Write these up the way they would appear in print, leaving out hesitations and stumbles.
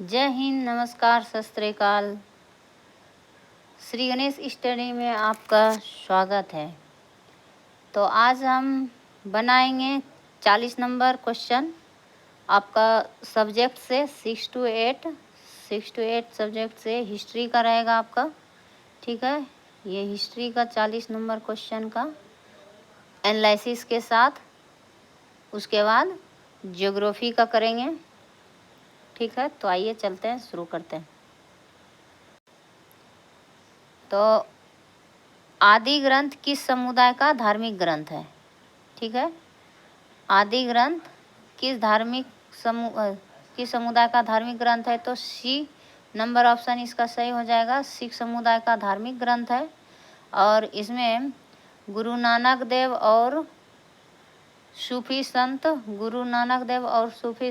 जय हिंद, नमस्कार, सत श्री अकाल। श्री गणेश स्टडी में आपका स्वागत है। तो आज हम बनाएंगे 40 नंबर क्वेश्चन आपका सब्जेक्ट से 6 to 8 सब्जेक्ट से हिस्ट्री का रहेगा आपका। ठीक है, ये हिस्ट्री का 40 नंबर क्वेश्चन का एनालिसिस के साथ उसके बाद ज्योग्राफी का करेंगे। ठीक है, तो आइए चलते हैं, शुरू करते हैं। तो आदि ग्रंथ किस समुदाय का धार्मिक ग्रंथ है? ठीक है, आदि ग्रंथ किस समुदाय का धार्मिक ग्रंथ है? तो सी नंबर ऑप्शन इसका सही हो जाएगा। सिख समुदाय का धार्मिक ग्रंथ है और इसमें गुरु नानक देव और सूफी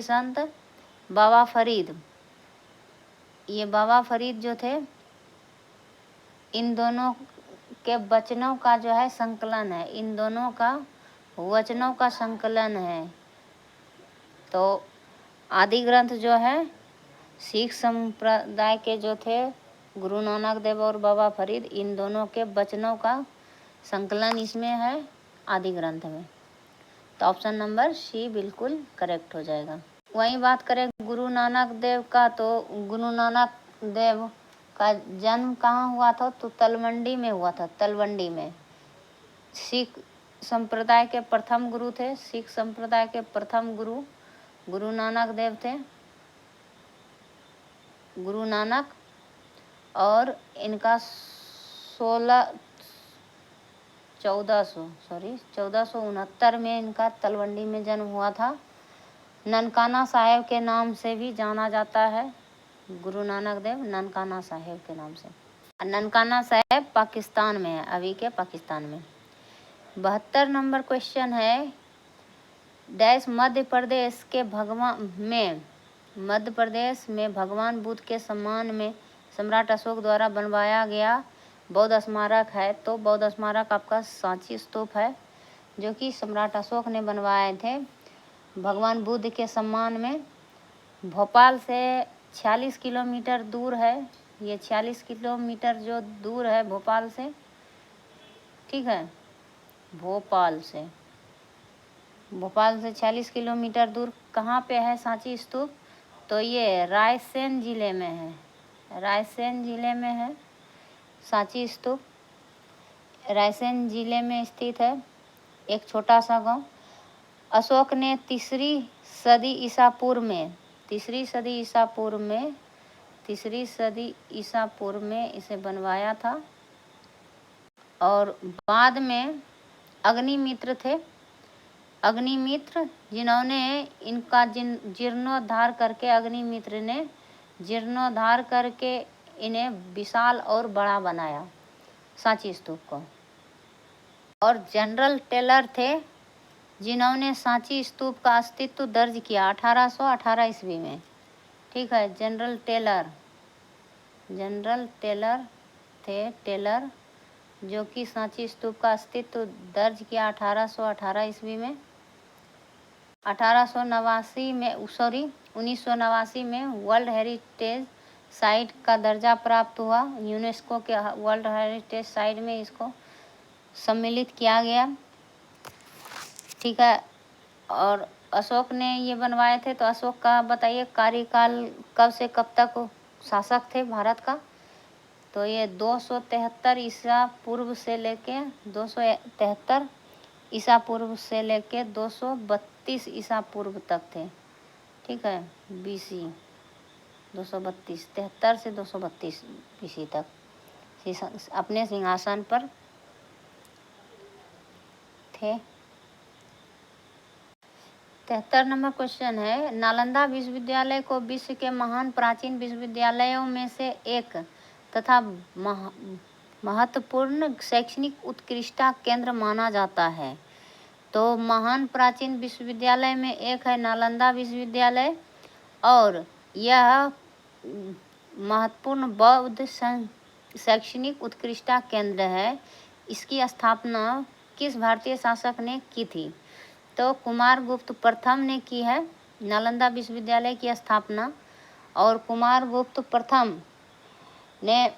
संत बाबा फरीद, ये बाबा फरीद जो थे, इन दोनों के वचनों का जो है संकलन है, इन दोनों का वचनों का संकलन है। तो आदि ग्रंथ जो है सिख संप्रदाय के जो थे गुरु नानक देव और बाबा फरीद, इन दोनों के वचनों का संकलन इसमें है आदि ग्रंथ में। तो ऑप्शन नंबर सी बिल्कुल करेक्ट हो जाएगा। वहीं बात करें गुरु नानक देव का, तो गुरु नानक देव का जन्म कहाँ हुआ था? तो तलवंडी में हुआ था। तलवंडी में सिख संप्रदाय के प्रथम गुरु थे। सिख संप्रदाय के प्रथम गुरु गुरु नानक देव थे। गुरु नानक, और इनका 1469 में इनका तलवंडी में जन्म हुआ था। ननकाना साहेब के नाम से भी जाना जाता है गुरु नानक देव, ननकाना साहेब के नाम से। ननकाना साहेब पाकिस्तान में है, अभी के पाकिस्तान में। 72 नंबर क्वेश्चन है, डैश मध्य प्रदेश में भगवान बुद्ध के सम्मान में सम्राट अशोक द्वारा बनवाया गया बौद्ध स्मारक है? तो बौद्ध स्मारक आपका सांची स्तूप है, जो कि सम्राट अशोक ने बनवाए थे भगवान बुद्ध के सम्मान में। भोपाल से 46 किलोमीटर दूर है। ये 46 किलोमीटर जो दूर है भोपाल से, ठीक है, भोपाल से 46 किलोमीटर दूर कहाँ पे है सांची स्तूप? तो ये रायसेन जिले में है। रायसेन जिले में है सांची स्तूप। रायसेन जिले में स्थित है, एक छोटा सा गांव। अशोक ने तीसरी सदी ईसा पूर्व में इसे बनवाया था। और बाद में अग्निमित्र थे, अग्निमित्र जिन्होंने इनका जीर्णोद्धार करके, अग्निमित्र ने जीर्णोद्धार करके इन्हें विशाल और बड़ा बनाया सांची स्तूप को। और जनरल टेलर थे जिन्होंने सांची स्तूप का अस्तित्व दर्ज किया 1818 ईस्वी में। ठीक है, जनरल टेलर थे, टेलर, जो कि सांची स्तूप का अस्तित्व दर्ज किया 1818 ईस्वी में। 1989 में वर्ल्ड हेरिटेज साइट का दर्जा प्राप्त हुआ। यूनेस्को के वर्ल्ड हेरिटेज साइट में इसको सम्मिलित किया गया। ठीक है, और अशोक ने ये बनवाए थे। तो अशोक का बताइए कार्यकाल कब से कब तक शासक थे भारत का? तो ये 273 ईसा पूर्व से लेके 273 ईसा पूर्व से लेके 232 ईसा पूर्व तक थे। ठीक है, बीसी 232, 73 से 232 बीसी तक अपने सिंहासन पर थे। 73 नंबर क्वेश्चन है, नालंदा विश्वविद्यालय को विश्व के महान प्राचीन विश्वविद्यालयों में से एक तथा महत्वपूर्ण शैक्षणिक उत्कृष्टता केंद्र माना जाता है। तो महान प्राचीन विश्वविद्यालय में एक है नालंदा विश्वविद्यालय, और यह महत्वपूर्ण बौद्ध शैक्षणिक उत्कृष्टता केंद्र है। इसकी स्थापना किस भारतीय शासक ने की थी? तो कुमारगुप्त प्रथम ने की है नालंदा विश्वविद्यालय की स्थापना। और कुमारगुप्त प्रथम ने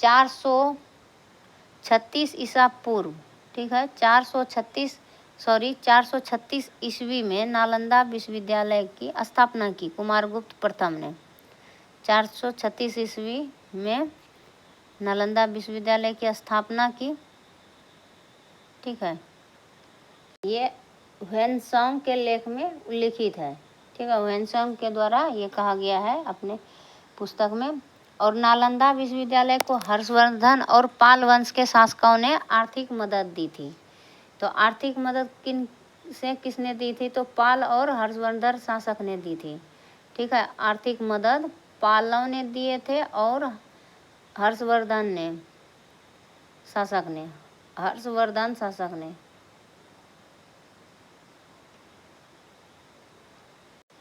436 ईसा पूर्व, ठीक है, 436 ईस्वी में नालंदा विश्वविद्यालय की स्थापना की। कुमारगुप्त प्रथम ने 436 ईस्वी में नालंदा विश्वविद्यालय की स्थापना की, ठीक है। ये ह्वेनसांग के लेख में उल्लिखित है, ठीक है, ह्वेनसांग के द्वारा ये कहा गया है अपने पुस्तक में। और नालंदा विश्वविद्यालय को हर्षवर्धन और पाल वंश के शासकों ने आर्थिक मदद दी थी। तो आर्थिक मदद किसने दी थी? तो पाल और हर्षवर्धन शासक ने दी थी, ठीक है। आर्थिक मदद पालों ने दिए थे और हर्षवर्धन शासक ने।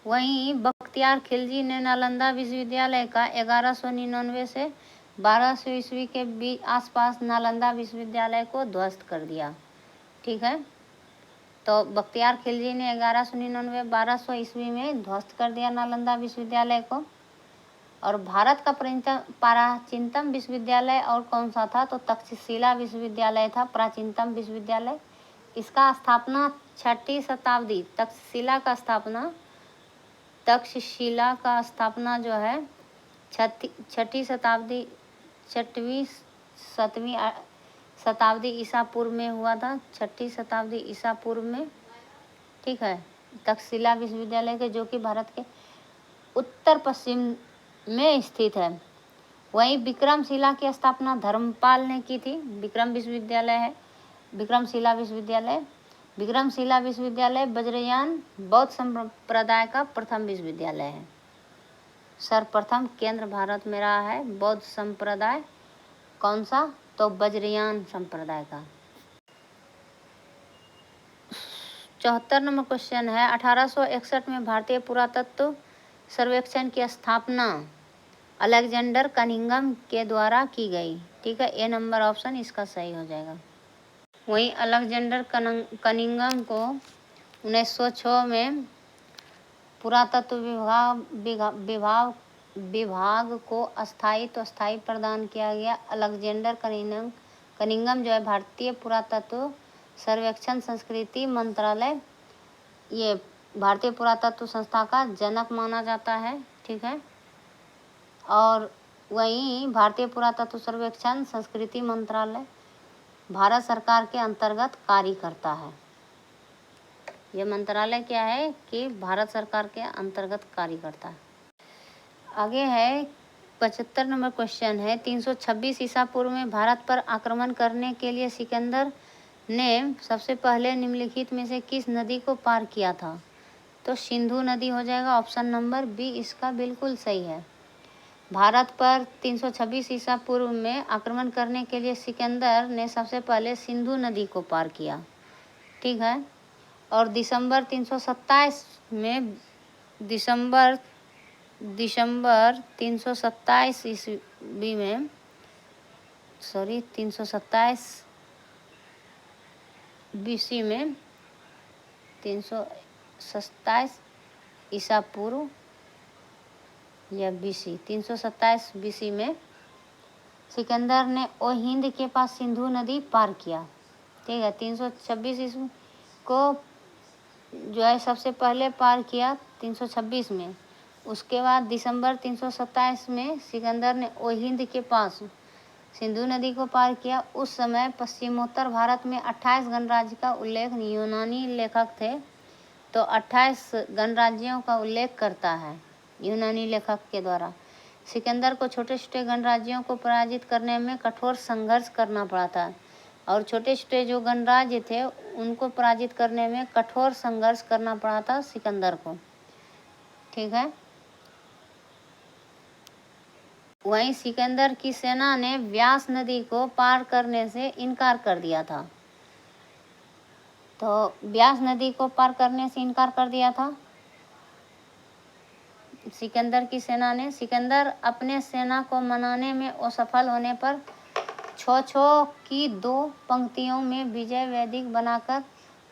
वहीं बख्तियार खिलजी ने नालंदा विश्वविद्यालय का 1199 से 1200 ईस्वी के आसपास नालंदा विश्वविद्यालय को ध्वस्त कर दिया, ठीक है। तो बख्तियार खिलजी ने 1199-1200 ईस्वी में ध्वस्त कर दिया नालंदा विश्वविद्यालय को। और भारत का प्राचीनतम विश्वविद्यालय और कौन सा था? तो तक्षशिला विश्वविद्यालय था, प्राचीनतम विश्वविद्यालय। इसका स्थापना 6वीं शताब्दी, तक्षशिला का स्थापना जो है 7वीं शताब्दी ईसा पूर्व में हुआ था, 6वीं शताब्दी ईसा पूर्व में, ठीक है। तक्षशिला विश्वविद्यालय के जो कि भारत के उत्तर पश्चिम में स्थित है। वहीं विक्रमशिला की स्थापना धर्मपाल ने की थी। विक्रमशिला विश्वविद्यालय वज्रयान बौद्ध संप्रदाय का प्रथम विश्वविद्यालय है। सर्वप्रथम केंद्र भारत में रहा है बौद्ध संप्रदाय, कौन सा? तो वज्रयान संप्रदाय का। 74 नंबर क्वेश्चन है, 1861 में भारतीय पुरातत्व सर्वेक्षण की स्थापना अलेक्जेंडर कनिंघम के द्वारा की गई, ठीक है। ए नंबर ऑप्शन इसका सही हो जाएगा। वहीं अलेक्जेंडर कनिंघम को 1906 में पुरातत्व विभाग को स्थायी प्रदान किया गया। अलेक्जेंडर कनिंघम जो है भारतीय पुरातत्व सर्वेक्षण संस्कृति मंत्रालय, ये भारतीय पुरातत्व संस्था का जनक माना जाता है, ठीक है। और वहीं भारतीय पुरातत्व सर्वेक्षण संस्कृति मंत्रालय भारत सरकार के अंतर्गत कार्य करता है। यह मंत्रालय क्या है कि भारत सरकार के अंतर्गत कार्य करता है। आगे है 75 नंबर क्वेश्चन है, 326 ईसा पूर्व में भारत पर आक्रमण करने के लिए सिकंदर ने सबसे पहले निम्नलिखित में से किस नदी को पार किया था? तो सिंधु नदी हो जाएगा। ऑप्शन नंबर बी इसका बिल्कुल सही है। भारत पर 326 ईसा पूर्व में आक्रमण करने के लिए सिकंदर ने सबसे पहले सिंधु नदी को पार किया, ठीक है। और दिसंबर 327 ईस्वी में 327 बीसी में 327 ईसा पूर्व या बीसी 327 बीसी में सिकंदर ने ओहिंद के पास सिंधु नदी पार किया, ठीक है। 326 ईस्वी को जो है सबसे पहले पार किया 326 में। उसके बाद दिसंबर 327 में सिकंदर ने ओहिंद के पास सिंधु नदी को पार किया। उस समय पश्चिमोत्तर भारत में 28 गणराज्य का उल्लेख यूनानी लेखक थे, तो 28 गणराज्यों का उल्लेख करता है यूनानी लेखक के द्वारा। सिकंदर को छोटे छोटे गणराज्यों को पराजित करने में कठोर संघर्ष करना पड़ा था, और छोटे छोटे जो गणराज्य थे उनको पराजित करने में कठोर संघर्ष करना पड़ा था सिकंदर को, ठीक है। वहीं सिकंदर की सेना ने व्यास नदी को पार करने से इनकार कर दिया था। तो व्यास नदी को पार करने से इनकार कर दिया था सिकंदर की सेना ने। सिकंदर अपने सेना को मनाने में असफल होने पर छो की 2 पंक्तियों में विजय वैदिक बनाकर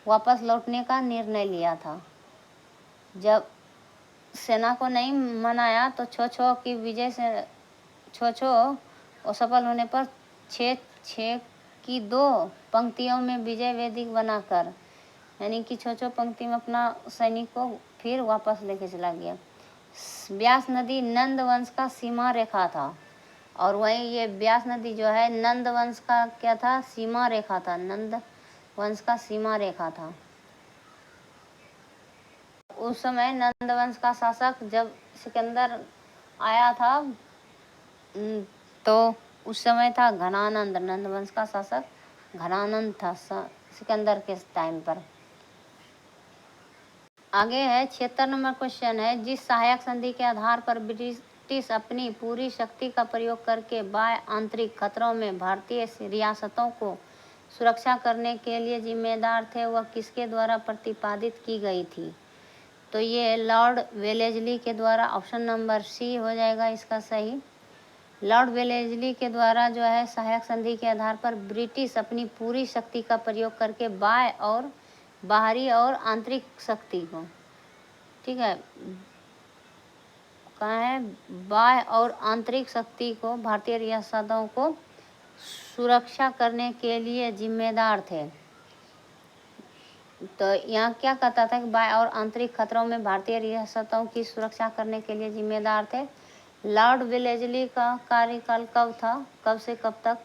वापस लौटने का निर्णय लिया था। जब सेना को नहीं मनाया तो छो छो की विजय से छो छो असफल होने पर छः छः की 2 पंक्तियों में विजय वेदिक बनाकर, यानी कि छो छो पंक्ति में अपना सैनिक को फिर वापस लेके चला गया। ब्यास नदी नंद वंश का सीमा रेखा था, और वहीं ये ब्यास नदी जो है नंद वंश का क्या था, सीमा रेखा था, नंद वंश का सीमा रेखा था। उस समय नंद वंश का शासक जब सिकंदर आया था तो उस समय था घनानंद, नंद वंश का शासक घनानंद था सिकंदर के टाइम पर। आगे है 76 नंबर क्वेश्चन है, जिस सहायक संधि के आधार पर ब्रिटिश अपनी पूरी शक्ति का प्रयोग करके बाह्य आंतरिक खतरों में भारतीय रियासतों को सुरक्षा करने के लिए जिम्मेदार थे, वह किसके द्वारा प्रतिपादित की गई थी? तो ये लॉर्ड वेलेस्ली के द्वारा, ऑप्शन नंबर सी हो जाएगा इसका सही। लॉर्ड वेलेस्ली के द्वारा जो है सहायक संधि के आधार पर ब्रिटिश अपनी पूरी शक्ति का प्रयोग करके बाह्य और बाहरी और आंतरिक शक्ति को, ठीक है, कहाँ है, बाह्य और आंतरिक शक्ति को भारतीय रियासतों को सुरक्षा करने के लिए जिम्मेदार थे। तो यहाँ क्या कहता था कि बाह्य और आंतरिक खतरों में भारतीय रियासतों की सुरक्षा करने के लिए जिम्मेदार थे। लॉर्ड वेलेस्ली का कार्यकाल कब था, कब से कब तक?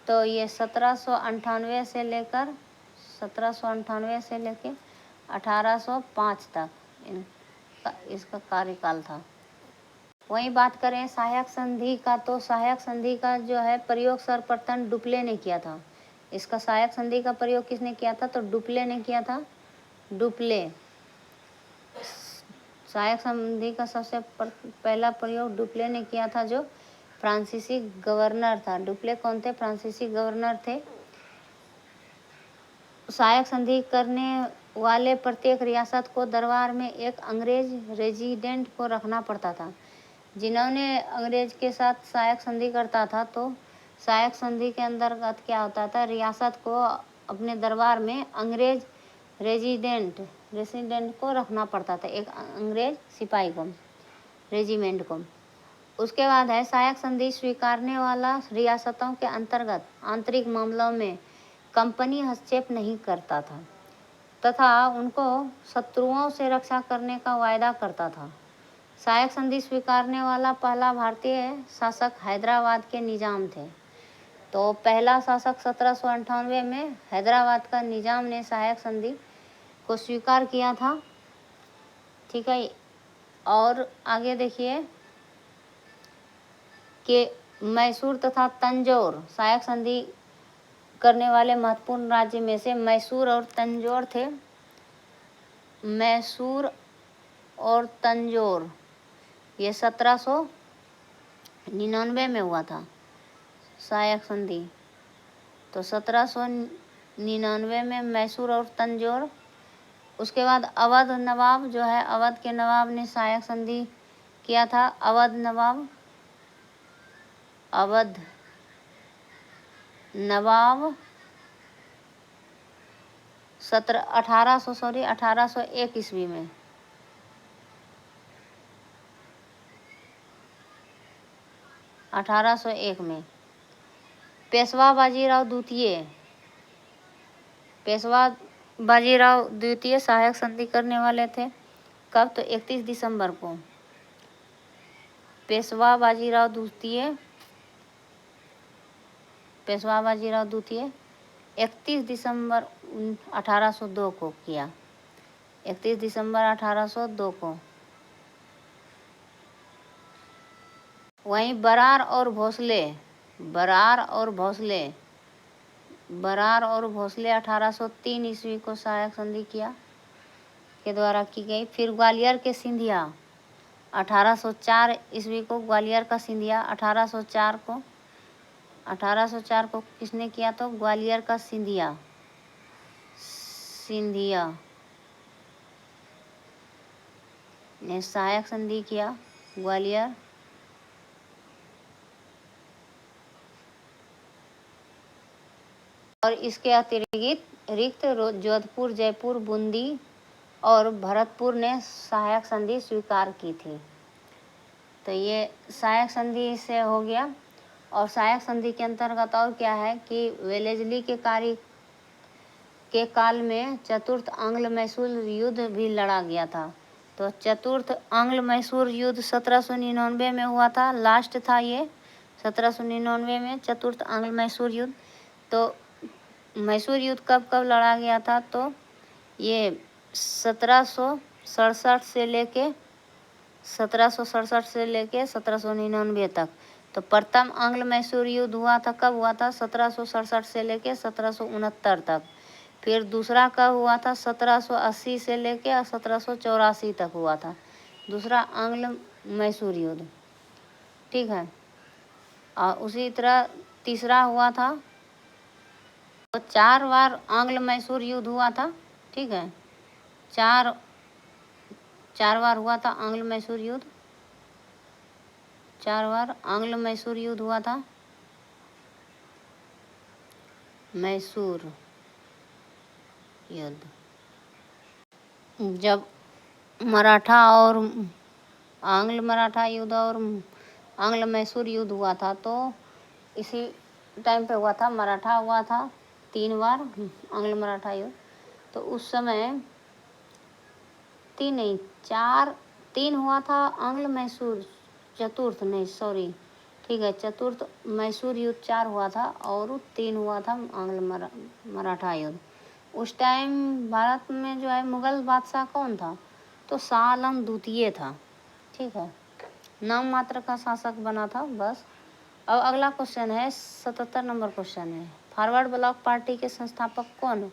तो ये 1798 से लेकर 1805 तक इसका कार्यकाल था। वहीं बात करें सहायक संधि का, तो सहायक संधि का जो है प्रयोग सर्वप्रथम डुप्ले ने किया था। इसका सहायक संधि का प्रयोग किसने किया था? तो डुप्ले ने किया था। डुप्ले सहायक संधि का सबसे पहला प्रयोग डुप्ले ने किया था, जो फ्रांसीसी गवर्नर था। डुप्ले कौन थे? फ्रांसीसी गवर्नर थे। सहायक संधि करने वाले प्रत्येक रियासत को दरबार में एक अंग्रेज रेजिडेंट को रखना पड़ता था। जिन्होंने अंग्रेज के साथ सहायक संधि करता था, तो सहायक संधि के अंतर्गत क्या होता था, रियासत को अपने दरबार में अंग्रेज रेजिडेंट को रखना पड़ता था, एक अंग्रेज सिपाही को, रेजिमेंट को। उसके बाद है सहायक संधि स्वीकारने वाला रियासतों के अंतर्गत आंतरिक मामलों में कंपनी हस्तक्षेप नहीं करता था तथा उनको शत्रुओं से रक्षा करने का वायदा करता था। सहायक संधि स्वीकारने वाला पहला भारतीय शासक हैदराबाद के निजाम थे। तो पहला शासक 1798 में हैदराबाद का निजाम ने सहायक संधि को स्वीकार किया था, ठीक है। और आगे देखिए कि मैसूर तथा तंजौर सहायक संधि करने वाले महत्वपूर्ण राज्य में से मैसूर और तंजौर थे। मैसूर और तंजौर ये 1799 में हुआ था सहायक संधि। तो 1799 में मैसूर और तंजौर। उसके बाद अवध नवाब जो है, अवध के नवाब ने सहायक संधि किया था। अवध नवाब 1801 ईस्वी में, 1801 में। पेशवा बाजीराव द्वितीय सहायक संधि करने वाले थे। कब? तो 31 दिसंबर को। पेशवा बाजीराव द्वितीय 31 दिसंबर 1802 को किया। 31 दिसंबर 1802 को। वहीं बरार और भोसले 1803 ईस्वी को सहायक संधि के द्वारा की गई। फिर ग्वालियर के सिंधिया 1804 ईस्वी को, ग्वालियर का सिंधिया 1804 को किसने किया? तो ग्वालियर का सिंधिया ने सहायक संधि किया ग्वालियर। और इसके अतिरिक्त जोधपुर, जयपुर, बूंदी और भरतपुर ने सहायक संधि स्वीकार की थी। तो ये सहायक संधि से हो गया। और सहायक संधि के अंतर्गत और क्या है कि वेलेस्ली के कार्य के काल में चतुर्थ आंग्ल मैसूर युद्ध भी लड़ा गया था। तो चतुर्थ आंग्ल मैसूर युद्ध 1799 में हुआ था, लास्ट था ये 1799 में चतुर्थ आंग्ल मैसूर युद्ध। तो मैसूर युद्ध कब कब लड़ा गया था? तो ये 1767 से लेके 1799 तक। तो प्रथम आंग्ल मैसूर युद्ध हुआ था, कब हुआ था? 1767 से लेके 1769 तक। फिर दूसरा कब हुआ था? 1780 से लेके 1784 तक हुआ था दूसरा आंग्ल मैसूर युद्ध, ठीक है। और उसी तरह तीसरा हुआ था। तो 4 बार आंग्ल मैसूर युद्ध हुआ था, ठीक है। चार बार हुआ था आंग्ल मैसूर युद्ध, 4 बार आंग्ल मैसूर युद्ध हुआ था। मैसूर युद्ध जब मराठा और आंग्ल मराठा युद्ध और आंग्ल मैसूर युद्ध हुआ था, तो इसी टाइम पे हुआ था। मराठा हुआ था 3 बार आंग्ल मराठा युद्ध। तो उस समय 3 हुआ था आंग्ल मैसूर, चतुर्थ नहीं सॉरी, ठीक है, चतुर्थ मैसूर युद्ध 4 हुआ था और 3 हुआ था आंग्ल मराठा युद्ध। उस टाइम भारत में जो है मुगल बादशाह कौन था? तो शाह आलम द्वितीय था, ठीक है, नाम मात्र का शासक बना था बस। अब अगला क्वेश्चन है 77 नंबर क्वेश्चन है, फॉरवर्ड ब्लॉक पार्टी के संस्थापक कौन है?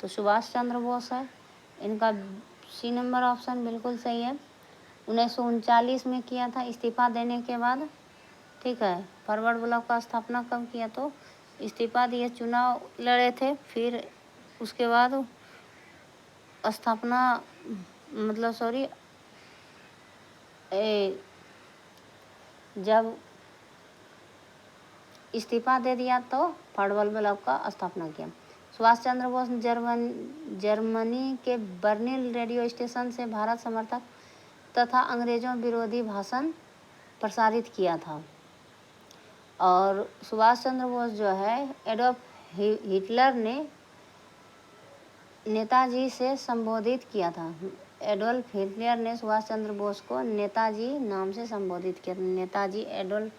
तो सुभाष चंद्र बोस है। इनका सी नंबर ऑप्शन बिल्कुल सही है। 1939 में किया था इस्तीफा देने के बाद, ठीक है। फॉरवर्ड ब्लॉक का स्थापना कब किया? तो इस्तीफा दिए, चुनाव लड़े थे, फिर उसके बाद स्थापना मतलब सॉरी जब इस्तीफा दे दिया तो फॉरवर्ड ब्लॉक का स्थापना किया। सुभाष चंद्र बोस जर्मनी के बर्लिन रेडियो स्टेशन से भारत समर्थक तथा अंग्रेजों विरोधी भाषण प्रसारित किया था। और सुभाष चंद्र बोस जो है एडोल्फ हिटलर ने नेताजी से संबोधित किया था। एडोल्फ हिटलर ने सुभाष चंद्र बोस को नेताजी नाम से संबोधित किया था। नेताजी एडोल्फ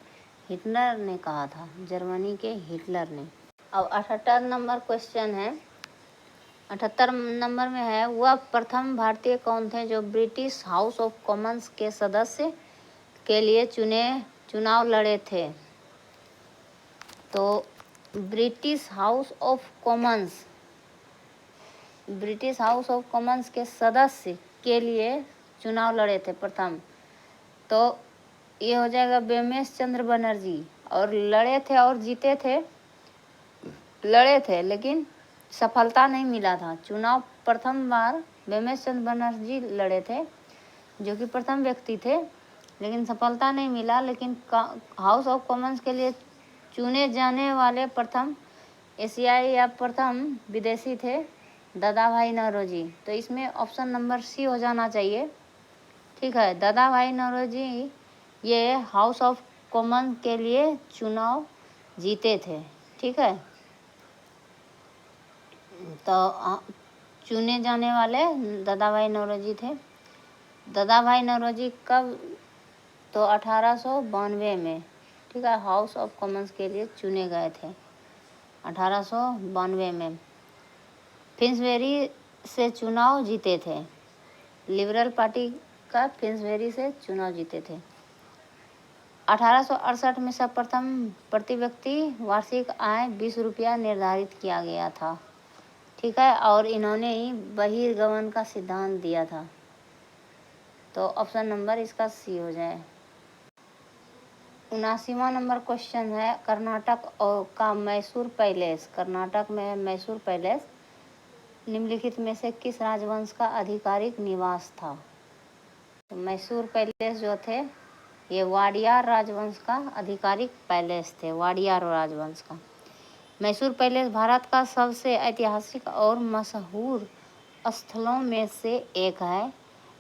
हिटलर ने कहा था, जर्मनी के हिटलर ने। अब 78 नंबर क्वेश्चन है, 78 नंबर में है, वह प्रथम भारतीय कौन थे जो ब्रिटिश हाउस ऑफ कॉमन्स के सदस्य के लिए चुनाव लड़े थे? तो ब्रिटिश हाउस ऑफ कॉमन्स के सदस्य के लिए चुनाव लड़े थे प्रथम। तो ये हो जाएगा बेमेश चंद्र बनर्जी। और लड़े थे और जीते थे, लड़े थे लेकिन सफलता नहीं मिला था। चुनाव प्रथम बार बेमेश चंद्र बनर्जी लड़े थे, जो कि प्रथम व्यक्ति थे, लेकिन सफलता नहीं मिला। लेकिन हाउस ऑफ कॉमन्स के लिए चुने जाने वाले प्रथम एशियाई या प्रथम विदेशी थे दादा भाई नौरोजी। तो इसमें ऑप्शन नंबर सी हो जाना चाहिए, ठीक है। दादा भाई नौरोजी ये हाउस ऑफ कॉमन के लिए चुनाव जीते थे, ठीक है। तो चुने जाने वाले दादा भाई नौरोजी थे। दादा भाई नौरोजी कब? तो 1892 में, ठीक है, हाउस ऑफ कॉमन्स के लिए चुने गए थे 1892 में। फिन्सबेरी से चुनाव जीते थे, लिबरल पार्टी का फिन्सबेरी से चुनाव जीते थे। 1868 में सर्वप्रथम प्रति व्यक्ति वार्षिक आय 20 रुपया निर्धारित किया गया था, ठीक है। और इन्होंने ही बहिर्गमन का सिद्धांत दिया था। तो ऑप्शन नंबर इसका सी हो जाए। 79वां नंबर क्वेश्चन है, कर्नाटक और का मैसूर पैलेस, कर्नाटक में मैसूर पैलेस निम्नलिखित में से किस राजवंश का आधिकारिक निवास था? तो मैसूर पैलेस जो थे ये वाडियार राजवंश का आधिकारिक पैलेस थे, वाडियार राजवंश का। मैसूर पैलेस भारत का सबसे ऐतिहासिक और मशहूर स्थलों में से एक है।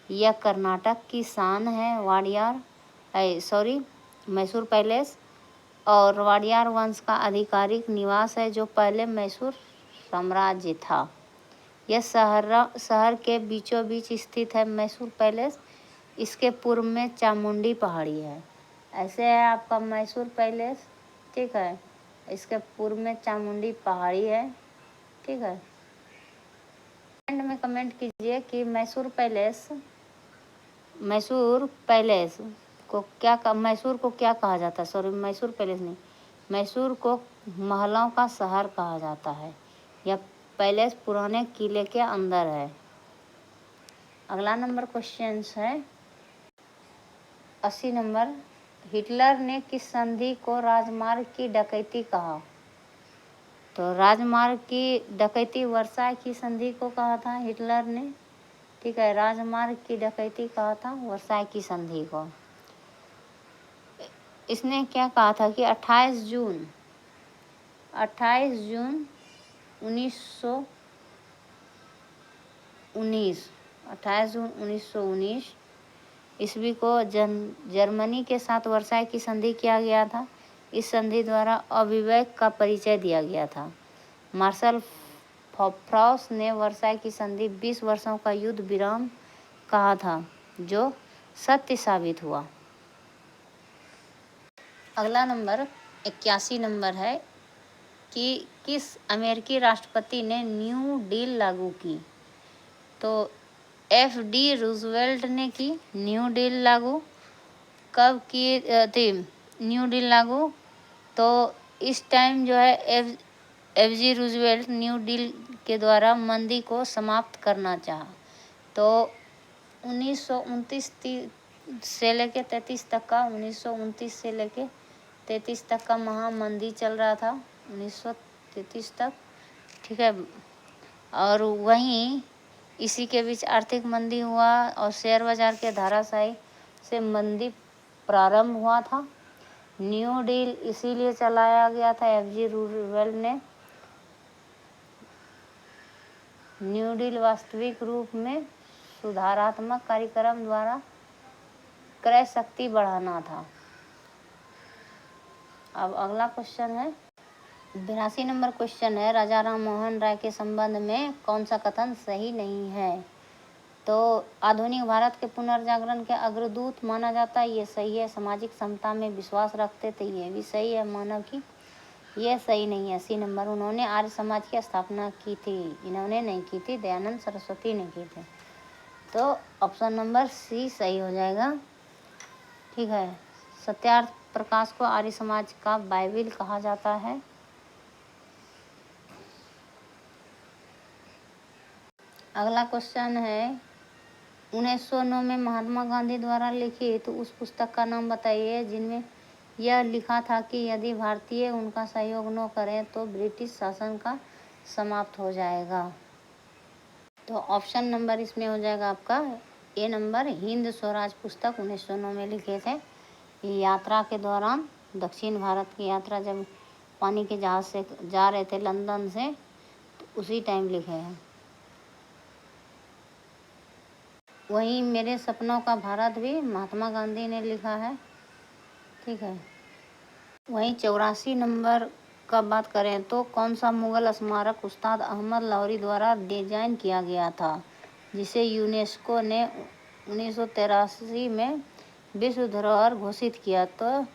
यह कर्नाटक की शान है। मैसूर पैलेस और वाडियार वंश का आधिकारिक निवास है, जो पहले मैसूर साम्राज्य था। यह शहर के बीचों बीच स्थित है। मैसूर पैलेस, इसके पूर्व में चामुंडी पहाड़ी है। ऐसे है आपका मैसूर पैलेस, ठीक है। इसके पूर्व में चामुंडी पहाड़ी है, ठीक है। एंड में कमेंट कीजिए कि मैसूर पैलेस मैसूर को क्या कहा जाता है। सॉरी, मैसूर पैलेस नहीं, मैसूर को महलों का शहर कहा जाता है। यह पैलेस पुराने किले के अंदर है। अगला नंबर क्वेश्चन है 80 नंबर। हिटलर ने किस संधि को राजमार्ग की डकैती कहा। तो राजमार्ग की डकैती वर्साय की संधि को कहा था हिटलर ने, ठीक है। राजमार्ग की डकैती कहा था वर्साय की संधि को। इसने क्या कहा था कि 28 जून 1919 ईस्वी को जर्मनी के साथ वर्साय की संधि किया गया था। इस संधि द्वारा अविवेक का परिचय दिया गया था। मार्शल फ्राउस ने वर्साय की संधि 20 वर्षों का युद्ध विराम कहा था, जो सत्य साबित हुआ। अगला नंबर 81 नंबर है कि किस अमेरिकी राष्ट्रपति ने न्यू डील लागू की। तो FD रूजवेल्ट ने की न्यू डील लागू। कब की थी न्यू डील लागू? तो इस टाइम जो है FG रूजवेल्ट न्यू डील के द्वारा मंदी को समाप्त करना चाहा। तो 1929 से लेके 33 तक का 1929 से लेके 33 तक का महामंदी चल रहा था, 1933 तक, ठीक है। और वहीं इसी के बीच आर्थिक मंदी हुआ और शेयर बाजार के धराशायी से मंदी प्रारंभ हुआ था। न्यू डील इसीलिए चलाया गया था। FG रूजवेल्ट ने न्यू डील वास्तविक रूप में सुधारात्मक कार्यक्रम द्वारा क्रय शक्ति बढ़ाना था। अब अगला क्वेश्चन है 82 नंबर क्वेश्चन है, राजा राम मोहन राय के संबंध में कौन सा कथन सही नहीं है। तो आधुनिक भारत के पुनर्जागरण के अग्रदूत माना जाता है, ये सही है। सामाजिक समता में विश्वास रखते थे, ये भी सही है। मानव की, ये सही नहीं है। 80 नंबर, उन्होंने आर्य समाज की स्थापना की थी, इन्होंने नहीं की थी, दयानंद सरस्वती ने की थी। तो ऑप्शन नंबर C सही हो जाएगा, ठीक है। सत्यार्थ प्रकाश को आर्य समाज का बाइबिल कहा जाता है। अगला क्वेश्चन है 1909 में महात्मा गांधी द्वारा लिखित उस पुस्तक का नाम बताइए जिनमें यह लिखा था कि यदि भारतीय उनका सहयोग न करें तो ब्रिटिश शासन का समाप्त हो जाएगा। तो ऑप्शन नंबर इसमें हो जाएगा आपका A नंबर, हिंद स्वराज पुस्तक 1909 में लिखे थे। यात्रा के दौरान, दक्षिण भारत की यात्रा, जब पानी के जहाज से जा रहे थे लंदन से, तो उसी टाइम लिखे हैं। वहीं मेरे सपनों का भारत भी महात्मा गांधी ने लिखा है, ठीक है। वहीं 84 नंबर का बात करें तो कौन सा मुगल स्मारक उस्ताद अहमद लाहौरी द्वारा डिजाइन किया गया था, जिसे यूनेस्को ने 1983 में विश्व धरोहर घोषित किया। तो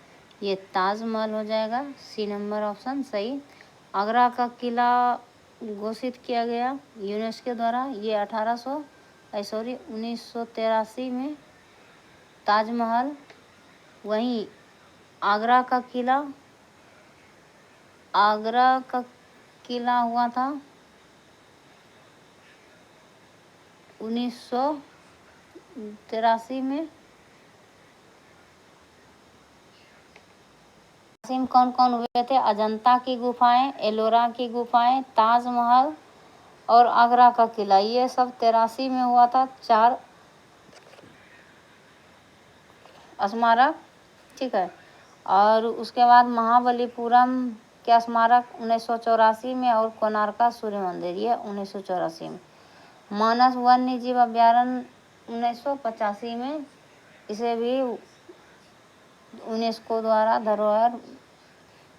ये ताजमहल हो जाएगा, C नंबर ऑप्शन सही। आगरा का किला घोषित किया गया यूनेस्को द्वारा, ये 1983 में। ताजमहल, वहीं आगरा का किला हुआ था 1983 में। कौन कौन हुए थे? अजंता की गुफाएं, एलोरा की गुफाएं, ताजमहल और आगरा का किला, ये सब 83 में हुआ था। 4 स्मारक, ठीक है। और उसके बाद महाबलीपुरम के स्मारक 1984 में और कोणार्क सूर्य मंदिर, ये 1984 में। मानस वन्य जीव अभ्यारण्य 1985 में इसे भी यूनेस्को द्वारा धरोहर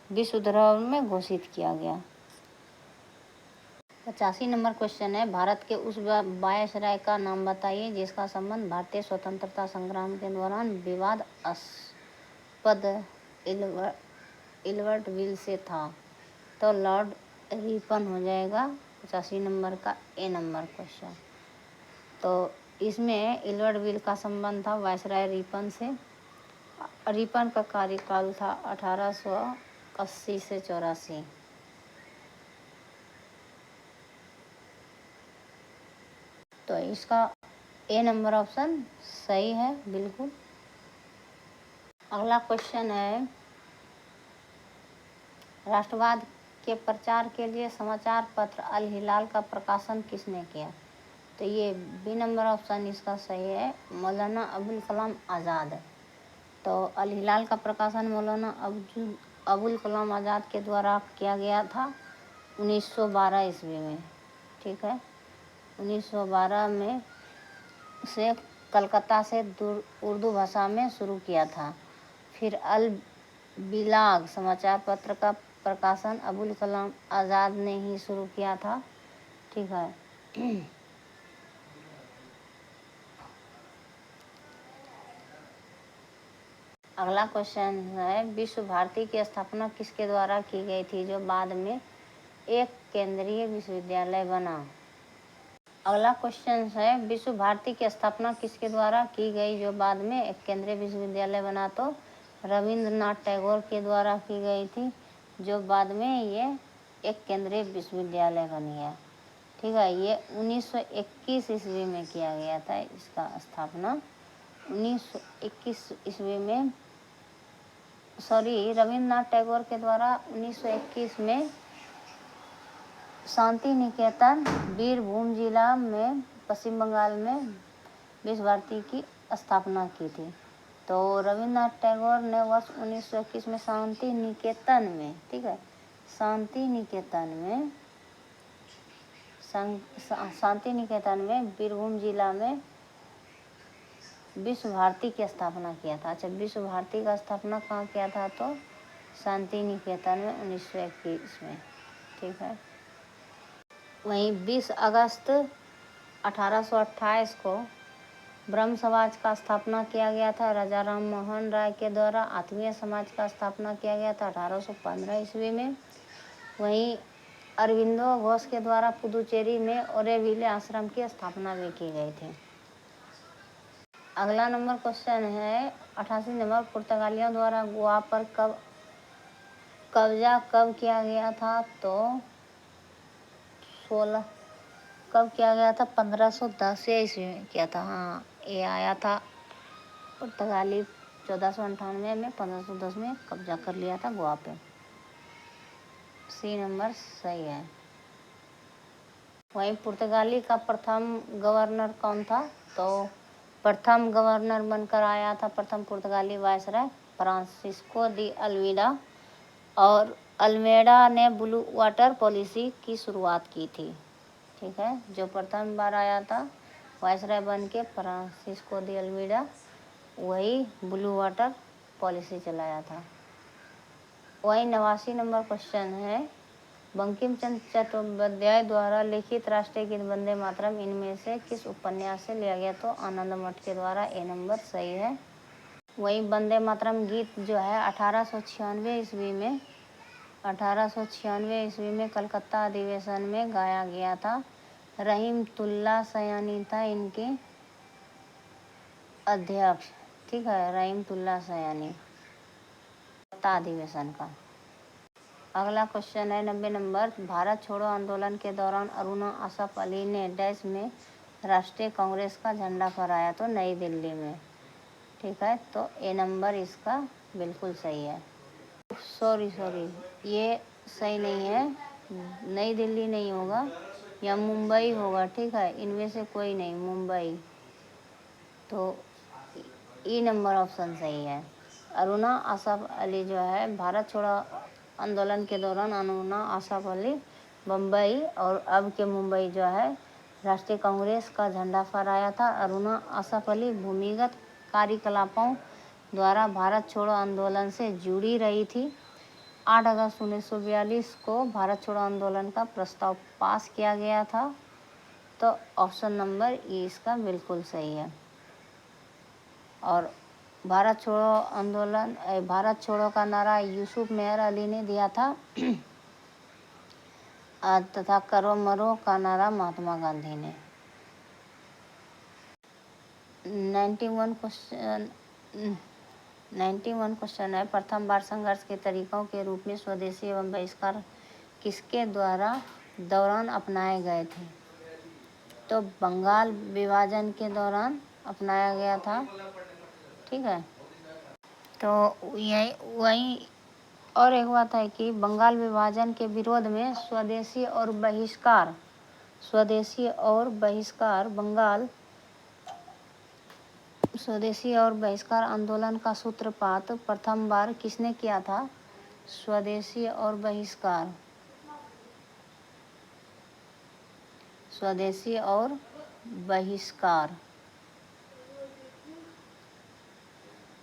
विश्व धरोहर में घोषित किया गया। 85 नंबर क्वेश्चन है, भारत के उस वायसराय का नाम बताइए जिसका संबंध भारतीय स्वतंत्रता संग्राम के दौरान विवादास्पद इल्बर्ट विल से था। तो लॉर्ड रिपन हो जाएगा 85 नंबर का ए नंबर क्वेश्चन। तो इसमें इल्बर्ट विल का संबंध था वायसराय रिपन से। रिपन का कार्यकाल था 1880 से 84। तो इसका ए नंबर ऑप्शन सही है बिल्कुल। अगला क्वेश्चन है, राष्ट्रवाद के प्रचार के लिए समाचार पत्र अल हिलाल का प्रकाशन किसने किया? तो ये बी नंबर ऑप्शन इसका सही है, मौलाना अबुल कलाम आज़ाद। तो अल हिलाल का प्रकाशन मौलाना अबुल कलाम आज़ाद के द्वारा किया गया था 1912 ईस्वी में। ठीक है, 1912 में से कलकत्ता से उर्दू भाषा में शुरू किया था। फिर अल बिलाग समाचार पत्र का प्रकाशन अबुल कलाम आज़ाद ने ही शुरू किया था। ठीक है। अगला क्वेश्चन है, विश्व भारती की स्थापना किसके द्वारा की गई थी जो बाद में एक केंद्रीय विश्वविद्यालय बना? अगला क्वेश्चन है, विश्व भारती की स्थापना किसके द्वारा की गई जो बाद में एक केंद्रीय विश्वविद्यालय बना? तो रविंद्रनाथ टैगोर के द्वारा की गई थी जो बाद में ये एक केंद्रीय विश्वविद्यालय बन गया। ठीक है, ये 1921 ईस्वी में किया गया था इसका स्थापना। 1921 ईस्वी में रविंद्रनाथ टैगोर के द्वारा 1921 में शांति निकेतन बीरभूम जिला में पश्चिम बंगाल में विश्व भारती की स्थापना की थी। तो रविंद्रनाथ टैगोर ने वर्ष 1921 में शांति निकेतन में, ठीक है, शांति निकेतन में बीरभूम जिला में विश्व भारती की स्थापना किया था। अच्छा, विश्व भारती का स्थापना कहाँ किया था? तो शांति निकेतन में 1921 में। ठीक है, वहीं 20 अगस्त 1828 को ब्रह्म समाज का स्थापना किया गया था राजा राम मोहन राय के द्वारा। आत्मीय समाज का स्थापना किया गया था 1815 ईस्वी में। वहीं अरविंदो घोष के द्वारा पुदुचेरी में ओरेविले आश्रम की स्थापना भी की गई थी। अगला नंबर क्वेश्चन है, 88 नंबर, पुर्तगालियों द्वारा गोवा पर कब्जा कब किया गया था? तो 16 कब किया गया था? 1510 ईस्वी में किया था। हाँ, ये आया था पुर्तगाली 1498 में 1510 में कब्जा कर लिया था गोवा पे। सी नंबर सही है। वहीं पुर्तगाली का प्रथम गवर्नर कौन था? तो प्रथम गवर्नर बनकर आया था प्रथम पुर्तगाली वायसराय फ्रांसिस्को दी अल्मीडा, और अल्मेडा ने ब्लू वाटर पॉलिसी की शुरुआत की थी। ठीक है, जो प्रथम बार आया था वायसराय बन के फ्रांसिस्को दी अल्मीडा, वही ब्लू वाटर पॉलिसी चलाया था। वही 89 नंबर क्वेश्चन है, बंकिम चंद्र चट्टोपाध्याय द्वारा लिखित राष्ट्रीय गीत वंदे मातरम इनमें से किस उपन्यास से लिया गया? तो आनंद मठ के द्वारा। ए नंबर सही है। वही वंदे मातरम गीत जो है 1896 ईस्वी में कलकत्ता अधिवेशन में गाया गया था। रहीमतुल्ला सयानी था इनके अध्यक्ष। ठीक है, रहीमतुल्ला सयानी कलकत्ता अधिवेशन का। अगला क्वेश्चन है 90 नंबर, भारत छोड़ो आंदोलन के दौरान अरुणा असफ अली ने डैश में राष्ट्रीय कांग्रेस का झंडा फहराया? तो नई दिल्ली में। ठीक है, तो ए नंबर इसका बिल्कुल सही है। सॉरी ये सही नहीं है, नई दिल्ली नहीं होगा या मुंबई होगा। ठीक है, इनमें से कोई नहीं, मुंबई। तो ई नंबर ऑप्शन सही है। अरुणा असफ अली जो है भारत छोड़ो आंदोलन के दौरान अरुणा असफ अली मुंबई, और अब के मुंबई जो है राष्ट्रीय कांग्रेस का झंडा फहराया था। अरुणा असफ अली भूमिगत कार्यकलापों द्वारा भारत छोड़ो आंदोलन से जुड़ी रही थी। 8 अगस्त 1942 को भारत छोड़ो आंदोलन का प्रस्ताव पास किया गया था। तो ऑप्शन नंबर ई इसका बिल्कुल सही है। और भारत छोड़ो का नारा यूसुफ मेहर अली ने दिया था तथा करो मरो का नारा महात्मा गांधी ने। 91 क्वेश्चन है, प्रथम बार संघर्ष के तरीकों के रूप में स्वदेशी एवं बहिष्कार किसके दौरान अपनाए गए थे? तो बंगाल विभाजन के दौरान अपनाया गया था। ठीक है, तो वही और एक बात है कि बंगाल विभाजन के विरोध में स्वदेशी और बहिष्कार आंदोलन का सूत्रपात प्रथम बार किसने किया था? स्वदेशी और बहिष्कार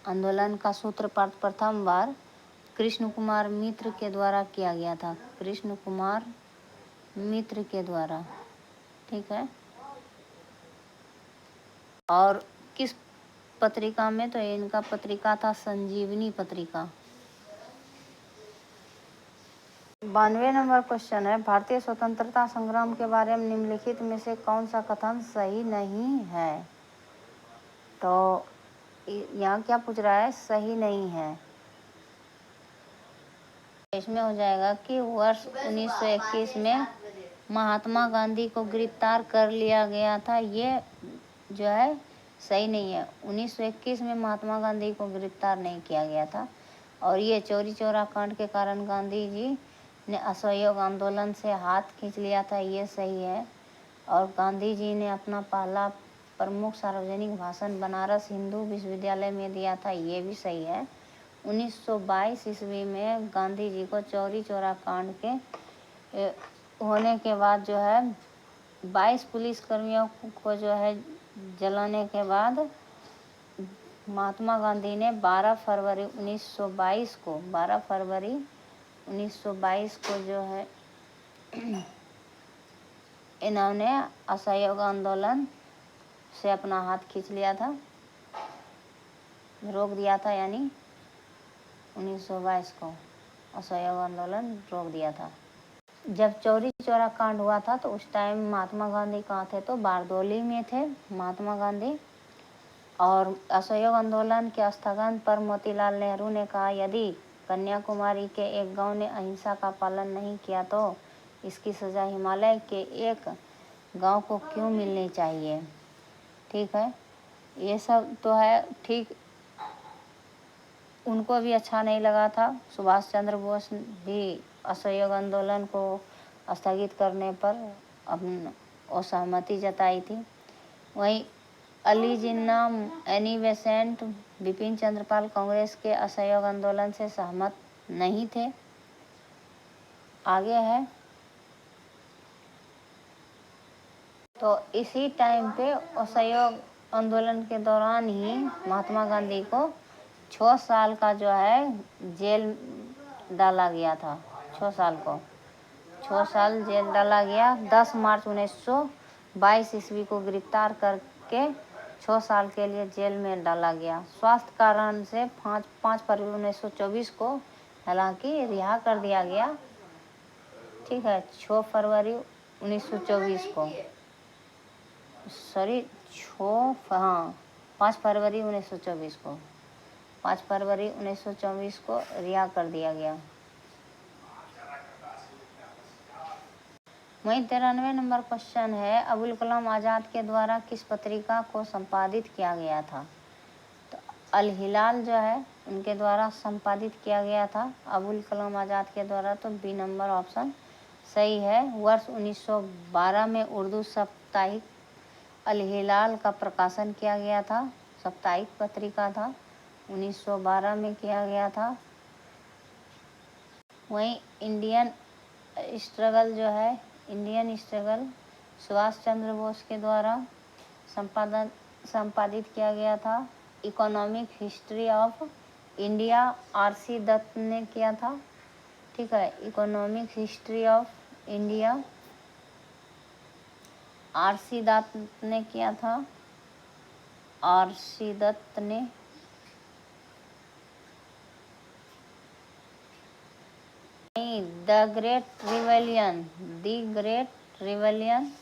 आंदोलन का सूत्रपात प्रथम बार कृष्ण कुमार मित्र के द्वारा किया गया था। कृष्ण कुमार मित्र के द्वारा। ठीक है, और किस पत्रिका में? तो इनका पत्रिका था संजीवनी पत्रिका। 92 नंबर क्वेश्चन है, भारतीय स्वतंत्रता संग्राम के बारे में निम्नलिखित में से कौन सा कथन सही नहीं है? तो यहाँ क्या पूछ रहा है? सही नहीं है। इसमें हो जाएगा कि वर्ष 1921 में महात्मा गांधी को गिरफ्तार कर लिया गया था। ये जो है सही नहीं है। 1921 में महात्मा गांधी को गिरफ्तार नहीं किया गया था। और ये चौरी चौरा कांड के कारण गांधी जी ने असहयोग आंदोलन से हाथ खींच लिया था। ये सही है। और गांधी जी ने अपना पहला प्रमुख सार्वजनिक भाषण बनारस हिंदू विश्वविद्यालय में दिया था। ये भी सही है। 1922 ईस्वी में गांधी जी को चौरी चौरा कांड के होने के बाद जो है 22 पुलिसकर्मियों को जो है जलाने के बाद महात्मा गांधी ने 12 फरवरी 1922 को जो है इन्होंने असहयोग आंदोलन से अपना हाथ खींच लिया था, रोक दिया था। यानी 1922 को असहयोग आंदोलन रोक दिया था। जब चौरी चौरा कांड हुआ था तो उस टाइम महात्मा गांधी कहाँ थे? तो बारदोली में थे महात्मा गांधी। और असहयोग आंदोलन के स्थगन पर मोतीलाल नेहरू ने कहा, यदि कन्याकुमारी के एक गांव ने अहिंसा का पालन नहीं किया तो इसकी सजा हिमालय के एक गांव को क्यों मिलनी चाहिए? ठीक है, ये सब तो है ठीक। उनको भी अच्छा नहीं लगा था। सुभाष चंद्र बोस भी असहयोग आंदोलन को स्थगित करने पर असहमति जताई थी। वहीं अली जिन्ना, एनी बेसेंट, बिपिन चंद्रपाल कांग्रेस के असहयोग आंदोलन से सहमत नहीं थे। आगे है, तो इसी टाइम पे असहयोग आंदोलन के दौरान ही महात्मा गांधी को 6 साल का जो है जेल डाला गया था। 6 साल जेल डाला गया। 10 मार्च 1922 ईस्वी को गिरफ्तार करके 6 साल के लिए जेल में डाला गया। स्वास्थ्य कारण से 5 फरवरी 1924 को हालांकि रिहा कर दिया गया। ठीक है, 6 फरवरी 1924 को 5 फरवरी 1924 को 5 फरवरी 1924 को रिहा कर दिया गया। वहीं 93 नंबर क्वेश्चन है, अबुल कलाम आज़ाद के द्वारा किस पत्रिका को संपादित किया गया था? तो अल हिलाल जो है उनके द्वारा संपादित किया गया था अबुल कलाम आज़ाद के द्वारा। तो बी नंबर ऑप्शन सही है। वर्ष 1912 में उर्दू साप्ताहिक अल हिलाल का प्रकाशन किया गया था। साप्ताहिक पत्रिका था, 1912 में किया गया था। वहीं इंडियन स्ट्रगल सुभाष चंद्र बोस के द्वारा संपादित किया गया था। Economic history of India R C. Dutt ने किया था। ठीक है, economic history of India R C. Dutt ने किया था। आर.सी. दत्त ने। The great rebellion, the great rebellion,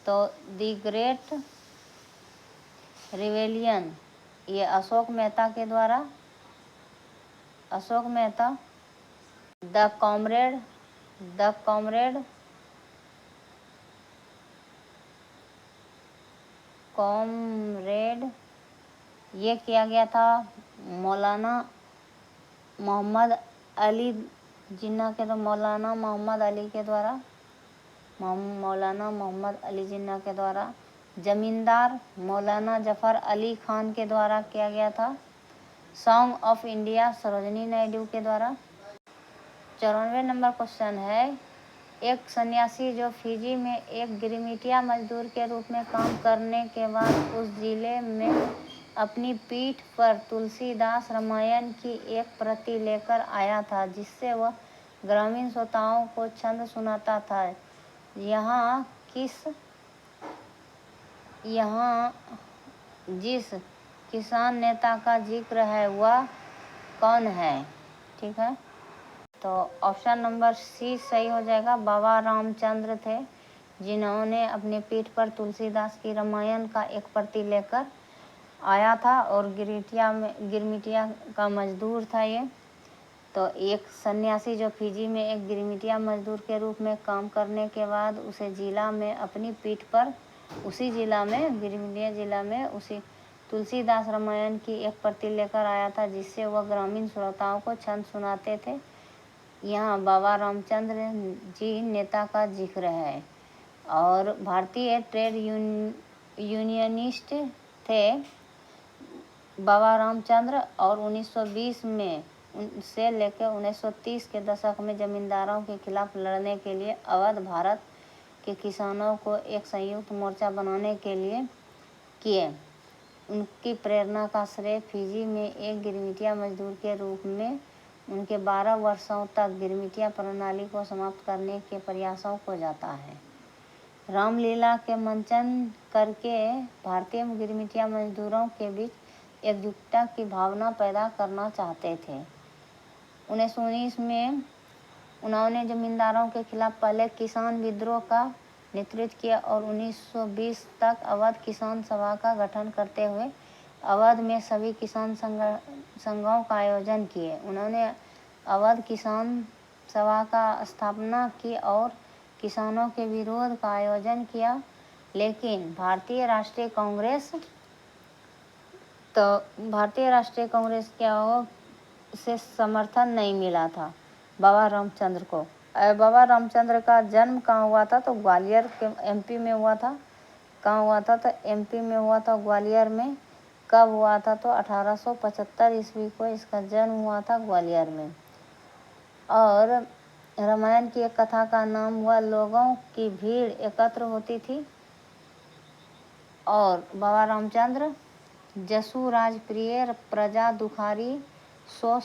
तो द ग्रेट रिवेलियन ये अशोक मेहता के द्वारा, Ashok Mehta. The comrade, the comrade, comrade ये किया गया था मौलाना मोहम्मद अली जिन्ना के, तो मौलाना मोहम्मद अली के द्वारा, मौलाना मोहम्मद अली जिन्ना के द्वारा। जमींदार मौलाना जफर अली खान के द्वारा किया गया था। Song of India Sarojini Naidu के द्वारा। 94 नंबर क्वेश्चन है, एक सन्यासी जो फिजी में एक गिरमिटिया मजदूर के रूप में काम करने के बाद उस जिले में अपनी पीठ पर तुलसीदास रामायण की एक प्रति लेकर आया था, जिससे वह ग्रामीण श्रोताओं को छंद सुनाता था। यहाँ जिस किसान नेता का जिक्र है वह कौन है? ठीक है, तो ऑप्शन नंबर सी सही हो जाएगा। बाबा रामचंद्र थे, जिन्होंने अपनी पीठ पर तुलसीदास की रामायण का एक प्रति लेकर आया था और गिरमिटिया का मजदूर था ये। तो एक सन्यासी जो फिजी में एक गिरमिटिया मजदूर के रूप में काम करने के बाद उसे जिला में अपनी पीठ पर, उसी जिला में, गिरमिटिया जिला में उसी तुलसीदास रामायण की एक प्रति लेकर आया था, जिससे वह ग्रामीण श्रोताओं को छंद सुनाते थे। यहाँ बाबा रामचंद्र जी नेता का जिक्र है और भारतीय ट्रेड यूनियनिस्ट थे बाबा रामचंद्र, और 1920 में से लेकर 1930 के दशक में जमींदारों के खिलाफ लड़ने के लिए अवध भारत के किसानों को एक संयुक्त मोर्चा बनाने के लिए किए। उनकी प्रेरणा का श्रेय फिजी में एक गिरमिटिया मजदूर के रूप में उनके 12 वर्षों तक गिरमिटिया प्रणाली को समाप्त करने के प्रयासों को जाता है। रामलीला के मंचन करके भारतीय गिरमिटिया मजदूरों के बीच एकजुटता की भावना पैदा करना चाहते थे। 1919 में उन्होंने जमींदारों के खिलाफ पहले किसान विद्रोह का नेतृत्व किया और 1920 तक अवध किसान सभा का गठन करते हुए अवध में सभी किसान संघों का आयोजन किए। उन्होंने अवध किसान सभा का स्थापना की और किसानों के विरोध का आयोजन किया, लेकिन भारतीय राष्ट्रीय कांग्रेस से समर्थन नहीं मिला था बाबा रामचंद्र को। बाबा रामचंद्र का जन्म कहाँ हुआ था? तो ग्वालियर के एमपी में हुआ था। कहाँ हुआ था? तो एमपी में हुआ था, ग्वालियर में। कब हुआ था? तो 1875 ईस्वी को इसका जन्म हुआ था ग्वालियर में। और रामायण की एक कथा का नाम हुआ लोगों की भीड़ एकत्र होती थी। और बाबा रामचंद्र जसु राजप्रिय प्रजा दुखारी सो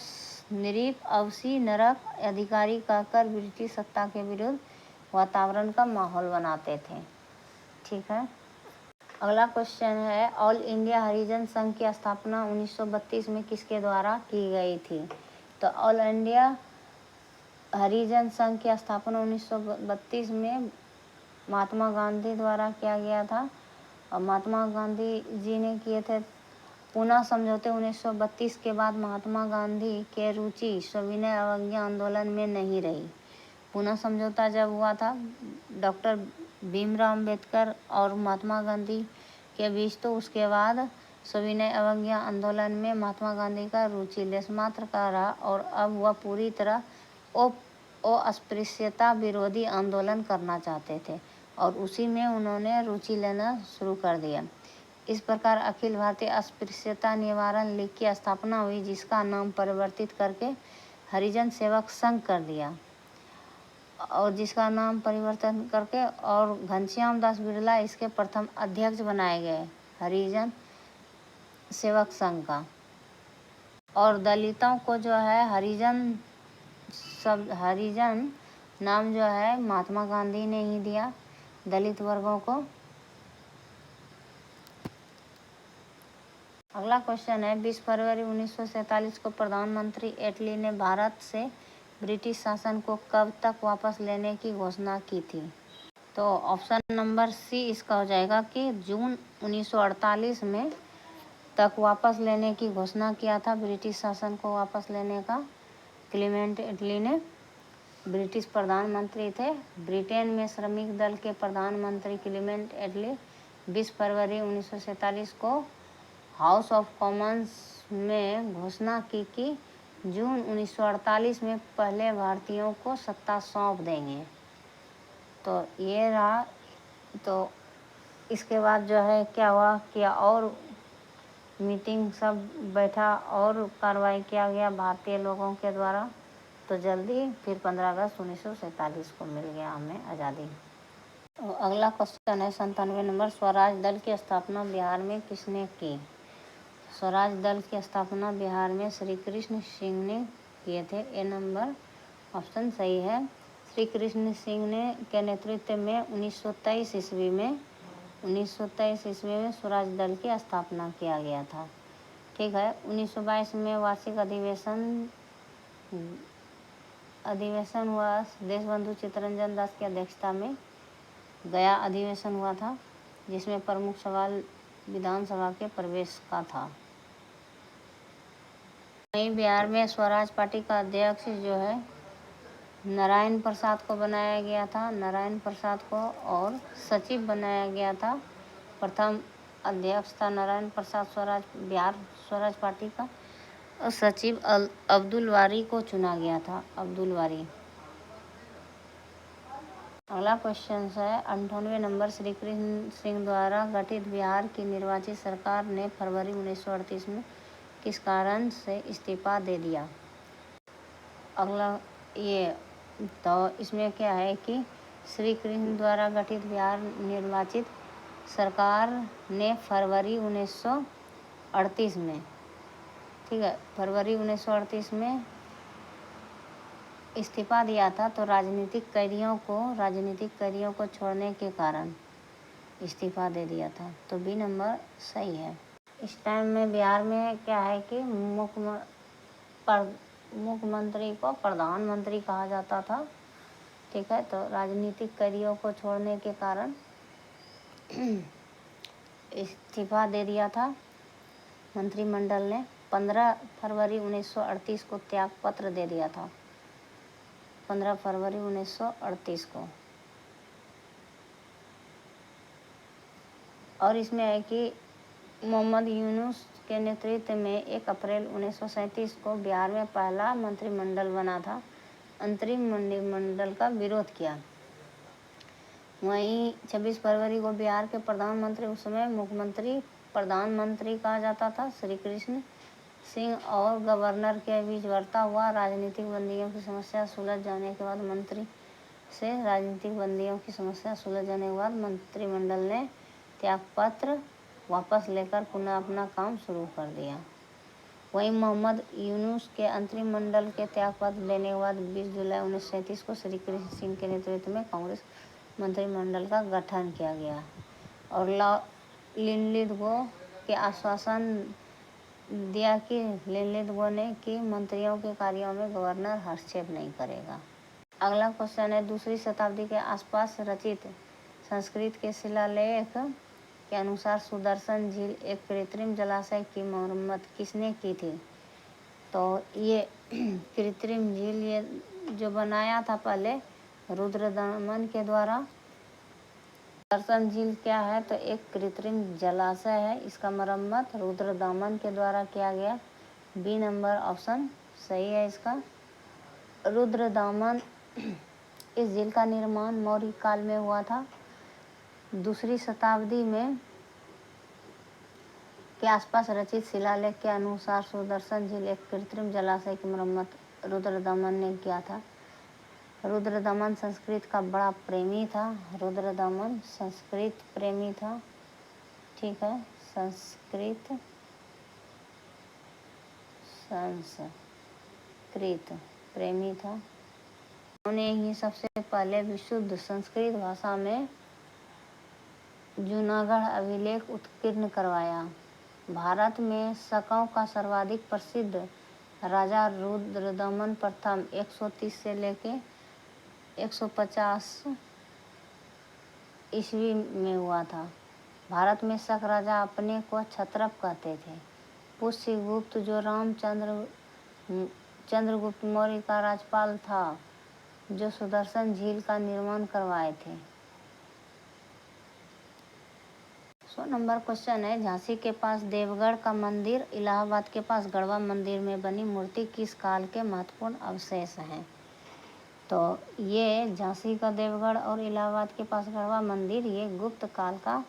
निरीप अवसी नरक अधिकारी कहकर ब्रिटिश सत्ता के विरुद्ध वातावरण का माहौल बनाते थे। ठीक है, अगला क्वेश्चन है, ऑल इंडिया हरिजन संघ की स्थापना 1932 में किसके द्वारा की गई थी? तो ऑल इंडिया हरिजन संघ की स्थापना 1932 में महात्मा गांधी द्वारा किया गया था और महात्मा गांधी जी ने किए थे। पूना समझौते 1932 के बाद महात्मा गांधी के रुचि सविनय अवज्ञा आंदोलन में नहीं रही। पूना समझौता जब हुआ था डॉक्टर भीमराव अंबेडकर और महात्मा गांधी के बीच, तो उसके बाद सविनय अवज्ञा आंदोलन में महात्मा गांधी का रुचि लेशमात्र का रहा और अब वह पूरी तरह अस्पृश्यता विरोधी आंदोलन करना चाहते थे और उसी में उन्होंने रुचि लेना शुरू कर दिया। इस प्रकार अखिल भारतीय अस्पृश्यता निवारण लीग की स्थापना हुई, जिसका नाम परिवर्तित करके हरिजन सेवक संघ कर दिया। और जिसका नाम परिवर्तन करके और घनश्याम दास बिरला इसके प्रथम अध्यक्ष बनाए गए हरिजन सेवक संघ का। और दलितों को जो है हरिजन नाम जो है महात्मा गांधी ने ही दिया दलित वर्गों को। अगला क्वेश्चन है 20 फरवरी 1947 को प्रधानमंत्री एटली ने भारत से ब्रिटिश शासन को कब तक वापस लेने की घोषणा की थी? तो ऑप्शन नंबर सी इसका हो जाएगा कि जून 1948 में तक वापस लेने की घोषणा किया था, ब्रिटिश शासन को वापस लेने का। क्लीमेंट एटली ने ब्रिटिश प्रधानमंत्री थे। ब्रिटेन में श्रमिक दल के प्रधानमंत्री क्लीमेंट एटली 20 फरवरी 1947 को हाउस ऑफ कॉमन्स में घोषणा की कि जून 1948 में पहले भारतीयों को सत्ता सौंप देंगे। तो ये रहा। तो इसके बाद जो है क्या हुआ, क्या और मीटिंग सब बैठा और कार्रवाई किया गया भारतीय लोगों के द्वारा। तो जल्दी फिर 15 अगस्त 1947 को मिल गया हमें आज़ादी। तो अगला क्वेश्चन है 97 नंबर, स्वराज दल की स्थापना बिहार में किसने की? स्वराज दल की स्थापना बिहार में श्री कृष्ण सिंह ने किए थे। ए नंबर ऑप्शन सही है। श्री कृष्ण सिंह ने के नेतृत्व में 1923 ईस्वी में स्वराज दल की स्थापना किया गया था। ठीक है। 1922 में वार्षिक अधिवेशन हुआ। देशबंधु चित्तरंजन दास की अध्यक्षता में गया अधिवेशन हुआ था, जिसमें प्रमुख सवाल विधानसभा के प्रवेश का था। वहीं बिहार में स्वराज पार्टी का अध्यक्ष जो है नारायण प्रसाद को बनाया गया था, नारायण प्रसाद को, और सचिव बनाया गया था। प्रथम अध्यक्ष था नारायण प्रसाद बिहार स्वराज पार्टी का, और सचिव अब्दुल वारी को चुना गया था, अब्दुल वारी। अगला क्वेश्चन है 98 नंबर, श्री कृष्ण सिंह द्वारा गठित बिहार की निर्वाचित सरकार ने फरवरी 1938 में किस कारण से इस्तीफा दे दिया? अगला ये तो इसमें क्या है कि श्री कृष्ण द्वारा गठित बिहार निर्वाचित सरकार ने फरवरी 1938 में, ठीक है, फरवरी 1938 में इस्तीफा दिया था। तो राजनीतिक कैदियों को छोड़ने के कारण इस्तीफा दे दिया था। तो बी नंबर सही है। इस टाइम में बिहार में क्या है कि मुख्यमंत्री को प्रधानमंत्री कहा जाता था। ठीक है। तो राजनीतिक कैदियों को छोड़ने के कारण इस्तीफा दे दिया था मंत्रिमंडल ने। 15 फरवरी 1938 को त्याग पत्र दे दिया था, 15 फरवरी 1938 को। और इसमें है कि मोहम्मद यूनुस के नेतृत्व में 1 अप्रैल 1937 को बिहार में पहला मंत्रिमंडल बना था। अंतरिम मंत्रिमंडल का विरोध किया। वहीं 26 फरवरी को बिहार के प्रधानमंत्री, उस समय मुख्यमंत्री प्रधानमंत्री कहा जाता था, श्री कृष्ण सिंह और गवर्नर के बीच वार्ता हुआ। राजनीतिक बंदियों की समस्या सुलझ जाने के बाद मंत्रिमंडल ने त्यागपत्र वापस लेकर पुनः अपना काम शुरू कर दिया। वहीं मोहम्मद यूनुस के अंतरिम मंडल के त्यागपत्र देने के बाद 20 जुलाई 1937 को श्री कृष्ण सिंह के नेतृत्व में कांग्रेस मंत्रिमंडल का गठन किया गया और लिनलिथगो के आश्वासन दिया कि लिनलिथगो ने कि मंत्रियों के कार्यों में गवर्नर हस्तक्षेप नहीं करेगा। अगला क्वेश्चन है 2री शताब्दी के आसपास रचित संस्कृत के शिलालेख के अनुसार सुदर्शन झील एक कृत्रिम जलाशय की मरम्मत किसने की थी? तो ये कृत्रिम झील ये जो बनाया था पहले रुद्रदमन के द्वारा। सुदर्शन झील क्या है? तो एक कृत्रिम जलाशय है। इसका मरम्मत रुद्रदमन के द्वारा किया गया। बी नंबर ऑप्शन सही है इसका। रुद्रदमन इस झील का निर्माण मौर्य काल में हुआ था। 2री शताब्दी में के आसपास रचित शिलालेख के अनुसार सुदर्शन झील एक कृत्रिम जलाशय की मरम्मत रुद्रदमन ने किया था। रुद्रदमन संस्कृत का बड़ा प्रेमी था। रुद्रदमन संस्कृत प्रेमी था। ठीक है, संस्कृत प्रेमी था। उन्होंने ही सबसे पहले विशुद्ध संस्कृत भाषा में जूनागढ़ अभिलेख उत्कीर्ण करवाया। भारत में शकों का सर्वाधिक प्रसिद्ध राजा रुद्रदमन प्रथम 130 से लेके 150 ईस्वी में हुआ था। भारत में शक राजा अपने को क्षत्रप कहते थे। पुष्यगुप्त जो चंद्रगुप्त मौर्य का राजपाल था, जो सुदर्शन झील का निर्माण करवाए थे। 100 नंबर क्वेश्चन है, झांसी के पास देवगढ़ का मंदिर, इलाहाबाद के पास गढ़वा मंदिर में बनी मूर्ति किस काल के महत्वपूर्ण अवशेष हैं? तो ये झांसी का देवगढ़ और इलाहाबाद के पास गढ़वा मंदिर, ये गुप्त काल का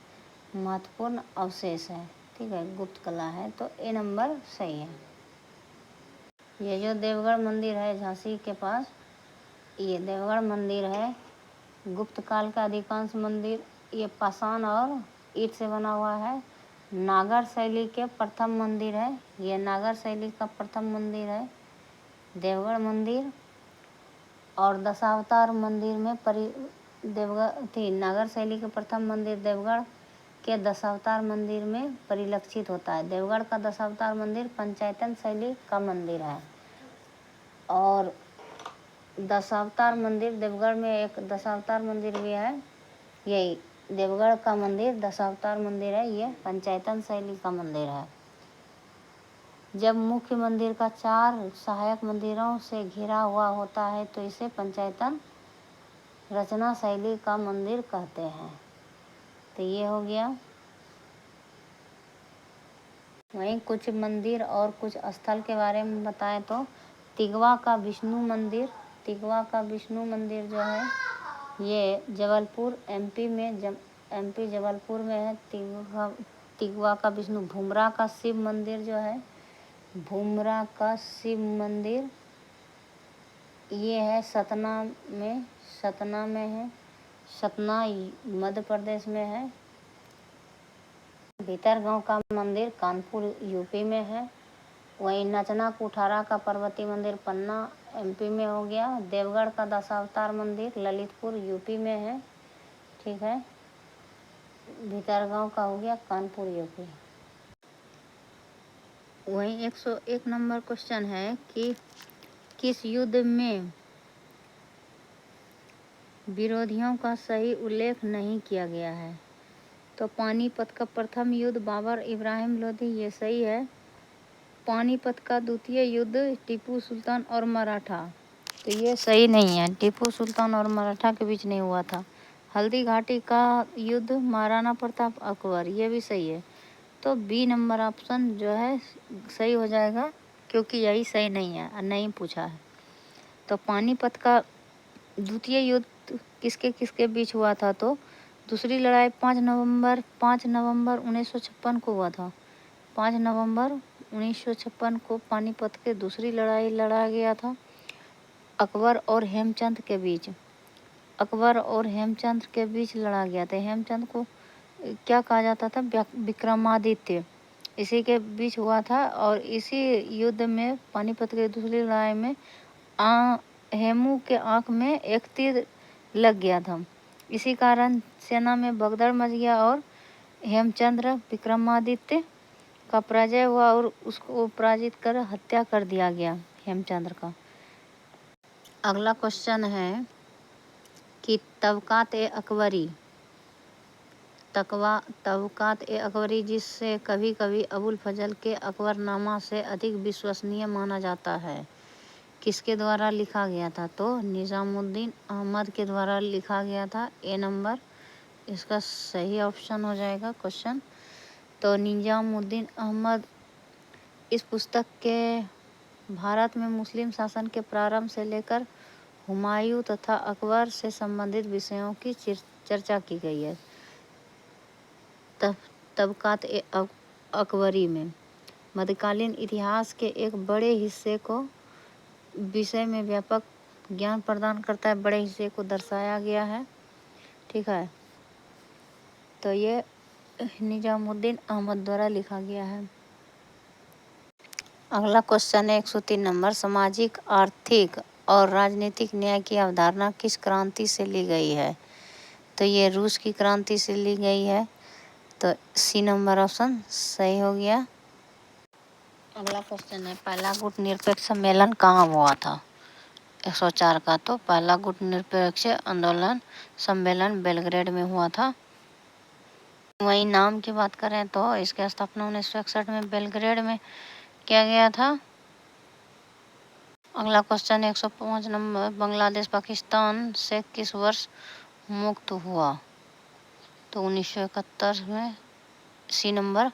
महत्वपूर्ण अवशेष है। ठीक है, गुप्त कला है, तो ए नंबर सही है। ये जो देवगढ़ मंदिर है झांसी के पास, ये देवगढ़ मंदिर है। गुप्त काल का अधिकांश मंदिर ये पाषाण और ईंट से बना हुआ है। नागर शैली के प्रथम मंदिर है, ये नागर शैली का प्रथम मंदिर है देवगढ़ मंदिर। और दशावतार मंदिर में नागर शैली के प्रथम मंदिर देवगढ़ के दशावतार मंदिर में परिलक्षित होता है। देवगढ़ का दशावतार मंदिर पंचायतन शैली का मंदिर है। और दशावतार मंदिर, देवगढ़ में एक दशावतार मंदिर भी है। यही देवगढ़ का मंदिर दशावतार मंदिर है, ये पंचायतन शैली का मंदिर है। जब मुख्य मंदिर का 4 सहायक मंदिरों से घिरा हुआ होता है तो इसे पंचायतन रचना शैली का मंदिर कहते हैं। तो ये हो गया। वहीं कुछ मंदिर और कुछ स्थल के बारे में बताएं तो तिगवा का विष्णु मंदिर, तिगवा का विष्णु मंदिर जो है ये जबलपुर एमपी जबलपुर में है। तिगवा का विष्णु। भुमरा का शिव मंदिर जो है, भुमरा का शिव मंदिर ये है सतना में है। सतना मध्य प्रदेश में है। भीतरगांव का मंदिर कानपुर यूपी में है। वहीं नचना कुठारा का पर्वती मंदिर पन्ना एमपी में हो गया। देवगढ़ का दशावतार मंदिर ललितपुर यूपी में है। ठीक है, भीतरगांव का हो गया कानपुर यूपी। वहीं 101 नंबर क्वेश्चन है कि किस युद्ध में विरोधियों का सही उल्लेख नहीं किया गया है? तो पानीपत का प्रथम युद्ध बाबर इब्राहिम लोधी, ये सही है। पानीपत का द्वितीय युद्ध टीपू सुल्तान और मराठा, तो ये सही नहीं है। टीपू सुल्तान और मराठा के बीच नहीं हुआ था। हल्दी घाटी का युद्ध महाराणा प्रताप अकबर, ये भी सही है। तो बी नंबर ऑप्शन जो है सही हो जाएगा, क्योंकि यही सही नहीं है और नहीं पूछा है। तो पानीपत का द्वितीय युद्ध किसके बीच हुआ था? तो दूसरी लड़ाई 5 नवंबर 1956 को हुआ था। 5 नवंबर 1956 को पानीपत के दूसरी लड़ाई लड़ा गया था अकबर और हेमचंद के बीच। अकबर और हेमचंद के बीच लड़ा गया था। हेमचंद को क्या कहा जाता था? विक्रमादित्य, इसी के बीच हुआ था। और इसी युद्ध में पानीपत की दूसरी लड़ाई में हेमू के आंख में एक तीर लग गया था। इसी कारण सेना में भगदड़ मच गया और हेमचंद्र विक्रमादित्य का पराजय हुआ और उसको पराजित कर हत्या कर दिया गया हेमचंद्र का। अगला क्वेश्चन है कि तबकात ए अकबरी जिससे कभी कभी अबुल फजल के अकबरनामा से अधिक विश्वसनीय माना जाता है, किसके द्वारा लिखा गया था? तो निजामुद्दीन अहमद के द्वारा लिखा गया था। ए नंबर इसका सही ऑप्शन हो जाएगा क्वेश्चन। तो निजामुद्दीन अहमद इस पुस्तक के भारत में मुस्लिम शासन के प्रारंभ से लेकर हुमायूं तथा अकबर से संबंधित विषयों की चर्चा की गई है। तबकात ए अकबरी में मध्यकालीन इतिहास के एक बड़े हिस्से को विषय में व्यापक ज्ञान प्रदान करता है, बड़े हिस्से को दर्शाया गया है। ठीक है, तो ये निजामुद्दीन अहमद द्वारा लिखा गया है। अगला क्वेश्चन है 103 नंबर, सामाजिक, आर्थिक और राजनीतिक न्याय की अवधारणा किस क्रांति से ली गई है? तो ये रूस की क्रांति से ली गई है। तो सी नंबर ऑप्शन सही हो गया। अगला क्वेश्चन है, पहला गुट निरपेक्ष सम्मेलन कहाँ हुआ था? 104 का। तो पहला गुट निरपेक्ष आंदोलन सम्मेलन बेलग्रेड में हुआ था। वहीं नाम की बात करें तो इसकी स्थापना 1961 में बेलग्रेड में किया गया था। अगला क्वेश्चन 105 नंबर, बांग्लादेश पाकिस्तान से किस वर्ष मुक्त हुआ? तो 1971 में। सी नंबर